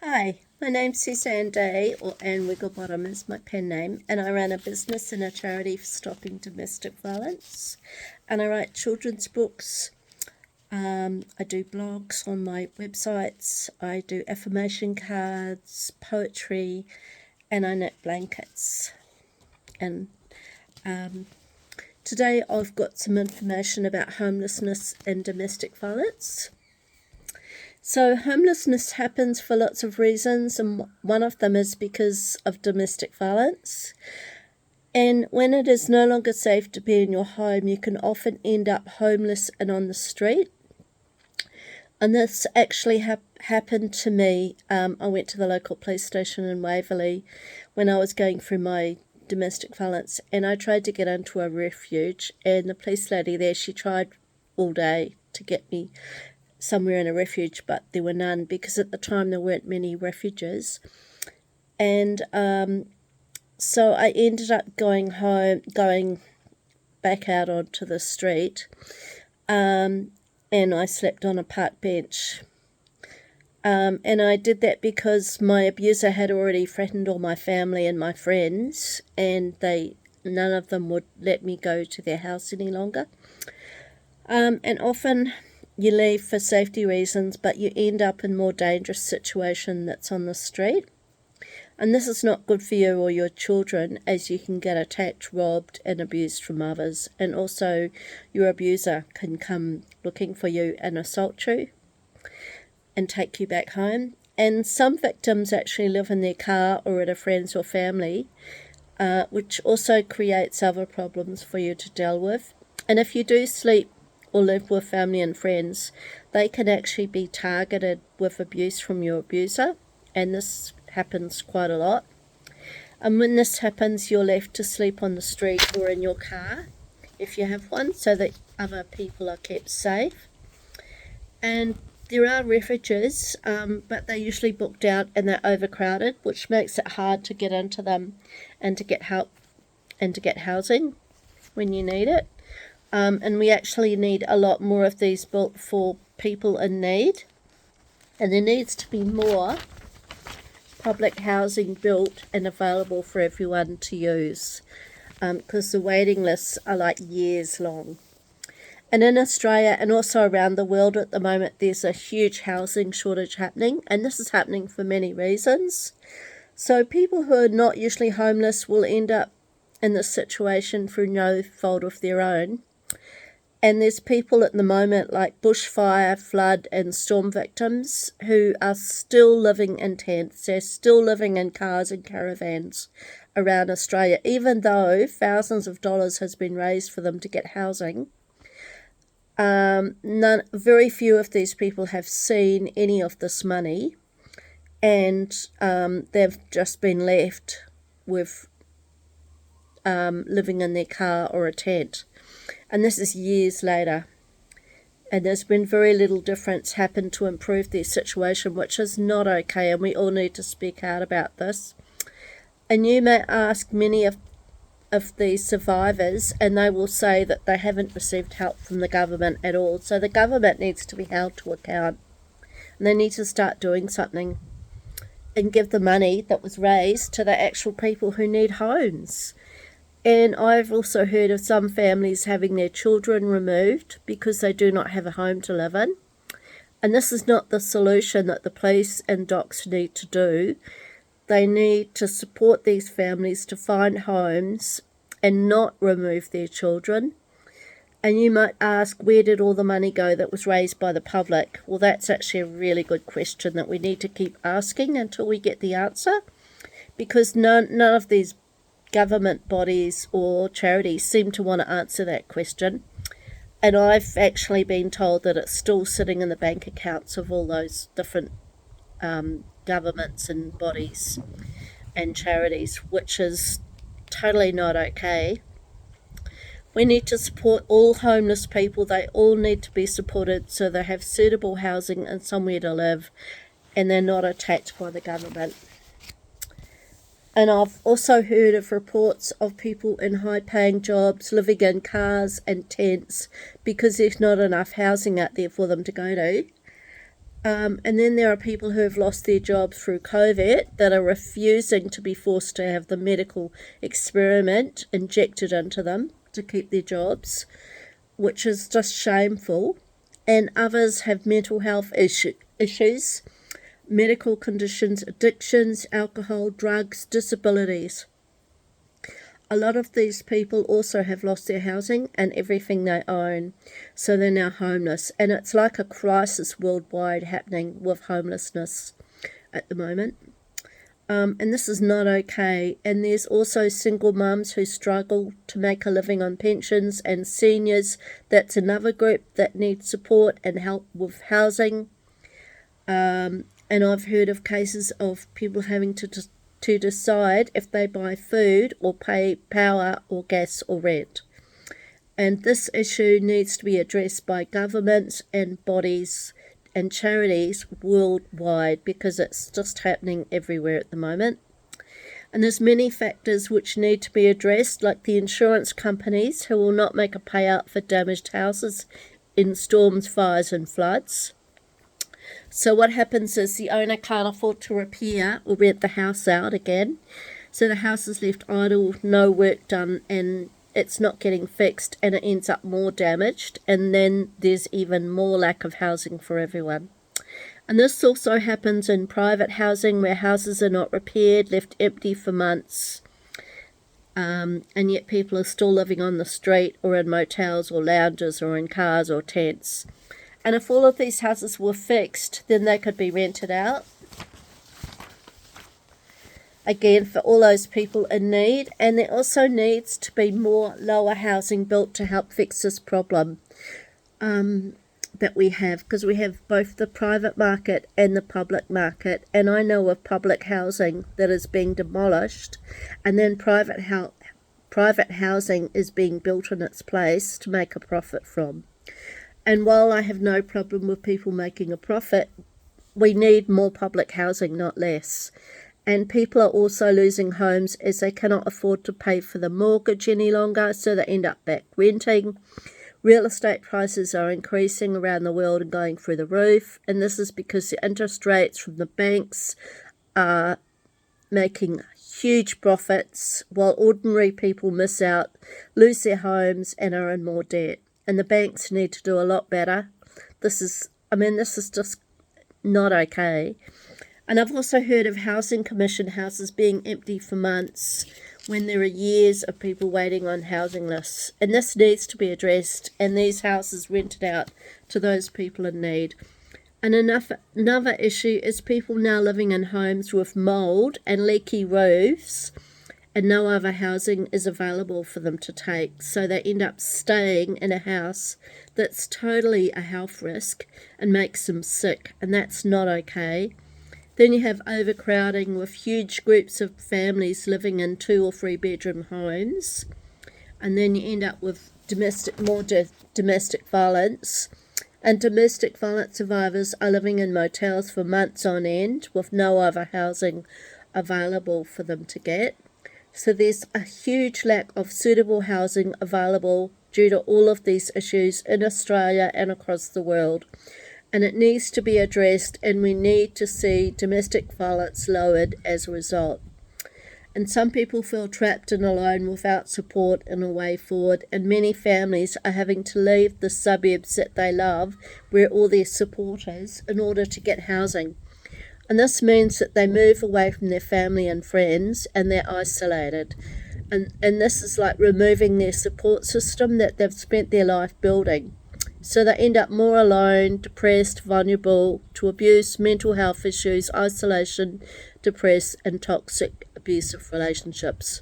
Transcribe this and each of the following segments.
Hi, my name's Suzanne Day, or Anne Wigglebottom is my pen name, and I run a business and a charity for stopping domestic violence. And I write children's books. I do blogs on my websites. I do affirmation cards, poetry, and I knit blankets. And today I've got some information about homelessness and domestic violence. So homelessness happens for lots of reasons, and one of them is because of domestic violence. And when it is no longer safe to be in your home, you can often end up homeless and on the street. And this actually happened to me. I went to the local police station in Waverley when I was going through my domestic violence, and I tried to get into a refuge, and the police lady there, she tried all day to get me somewhere in a refuge, but there were none because at the time there weren't many refuges. And so I ended up going back out onto the street, and I slept on a park bench. And I did that because my abuser had already threatened all my family and my friends, and none of them would let me go to their house any longer. And often you leave for safety reasons, but you end up in a more dangerous situation that's on the street. And this is not good for you or your children, as you can get attacked, robbed, and abused from others. And also your abuser can come looking for you and assault you and take you back home. And some victims actually live in their car or at a friend's or family, which also creates other problems for you to deal with. And if you do sleep or live with family and friends, they can actually be targeted with abuse from your abuser, and this happens quite a lot. And when this happens, you're left to sleep on the street or in your car, if you have one, so that other people are kept safe. And there are refuges, but they're usually booked out and they're overcrowded, which makes it hard to get into them and to get help and to get housing when you need it. And we actually need a lot more of these built for people in need. And there needs to be more public housing built and available for everyone to use, because the waiting lists are like years long. And in Australia and also around the world at the moment, there's a huge housing shortage happening, and this is happening for many reasons. So people who are not usually homeless will end up in this situation through no fault of their own. And there's people at the moment like bushfire, flood and storm victims who are still living in tents. They're still living in cars and caravans around Australia, even though thousands of dollars has been raised for them to get housing. Very few of these people have seen any of this money, and they've just been left with living in their car or a tent. And this is years later. And there's been very little difference happened to improve their situation, which is not okay, and we all need to speak out about this. And you may ask many of these survivors, and they will say that they haven't received help from the government at all. So the government needs to be held to account, and they need to start doing something and give the money that was raised to the actual people who need homes. And I've also heard of some families having their children removed because they do not have a home to live in. And this is not the solution that the police and docs need to do. They need to support these families to find homes and not remove their children. And you might ask, where did all the money go that was raised by the public? Well, that's actually a really good question that we need to keep asking until we get the answer, because none of these government bodies or charities seem to want to answer that question. And I've actually been told that it's still sitting in the bank accounts of all those different governments and bodies and charities, which is totally not okay. We need to support all homeless people. They all need to be supported so they have suitable housing and somewhere to live, and they're not attacked by the government. And I've also heard of reports of people in high-paying jobs living in cars and tents because there's not enough housing out there for them to go to. And then there are people who have lost their jobs through COVID that are refusing to be forced to have the medical experiment injected into them to keep their jobs, which is just shameful. And others have mental health issues, medical conditions, addictions, alcohol, drugs, disabilities. A lot of these people also have lost their housing and everything they own, so they're now homeless. And it's like a crisis worldwide happening with homelessness at the moment. And this is not okay. And there's also single mums who struggle to make a living on pensions, and seniors. That's another group that needs support and help with housing. And I've heard of cases of people having to decide if they buy food or pay power or gas or rent. And this issue needs to be addressed by governments and bodies and charities worldwide, because it's just happening everywhere at the moment. And there's many factors which need to be addressed, like the insurance companies who will not make a payout for damaged houses in storms, fires and floods. So what happens is the owner can't afford to repair or rent the house out again. So the house is left idle, no work done, and it's not getting fixed, and it ends up more damaged, and then there's even more lack of housing for everyone. And this also happens in private housing, where houses are not repaired, left empty for months, and yet people are still living on the street or in motels or lounges or in cars or tents. And if all of these houses were fixed, then they could be rented out again for all those people in need. And there also needs to be more lower housing built to help fix this problem that we have, because we have both the private market and the public market. And I know of public housing that is being demolished, and then private housing is being built in its place to make a profit from. And while I have no problem with people making a profit, we need more public housing, not less. And people are also losing homes as they cannot afford to pay for the mortgage any longer, so they end up back renting. Real estate prices are increasing around the world and going through the roof, and this is because the interest rates from the banks are making huge profits, while ordinary people miss out, lose their homes and are in more debt. And the banks need to do a lot better. This is just not okay. And I've also heard of housing commission houses being empty for months when there are years of people waiting on housing lists. And this needs to be addressed, and these houses rented out to those people in need. And another issue is people now living in homes with mould and leaky roofs, and no other housing is available for them to take. So they end up staying in a house that's totally a health risk and makes them sick, and that's not okay. Then you have overcrowding with huge groups of families living in 2 or 3 bedroom homes. And then you end up with domestic violence. And domestic violence survivors are living in motels for months on end with no other housing available for them to get. So there's a huge lack of suitable housing available due to all of these issues in Australia and across the world. And it needs to be addressed, and we need to see domestic violence lowered as a result. And some people feel trapped and alone without support and a way forward, and many families are having to leave the suburbs that they love, where all their support is, in order to get housing. And this means that they move away from their family and friends, and they're isolated. And this is like removing their support system that they've spent their life building. So they end up more alone, depressed, vulnerable to abuse, mental health issues, isolation, depressed, and toxic abusive relationships.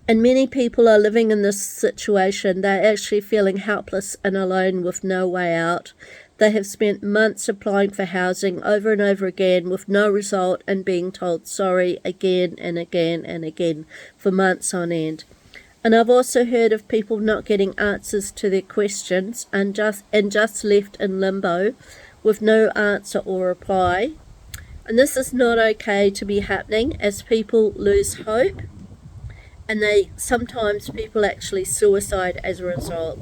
And many people are living in this situation. They're actually feeling helpless and alone with no way out. They have spent months applying for housing over and over again with no result, and being told sorry again and again and again for months on end. And I've also heard of people not getting answers to their questions and just left in limbo with no answer or reply. And this is not okay to be happening, as people lose hope, and sometimes people actually suicide as a result.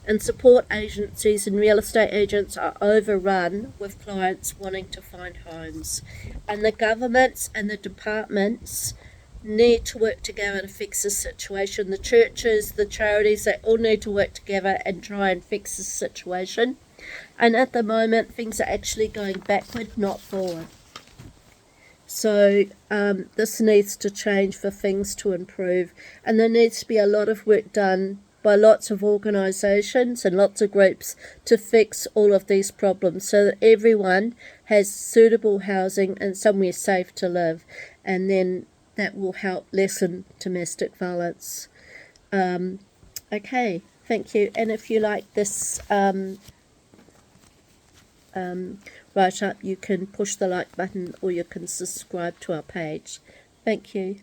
and support agencies and real estate agents are overrun with clients wanting to find homes. And the governments and the departments need to work together to fix this situation. The churches, the charities, they all need to work together and try and fix this situation. And at the moment, things are actually going backward, not forward. So this needs to change for things to improve. And there needs to be a lot of work done by lots of organisations and lots of groups to fix all of these problems so that everyone has suitable housing and somewhere safe to live. And then that will help lessen domestic violence. Okay, thank you. And if you like this write up, you can push the like button or you can subscribe to our page. Thank you.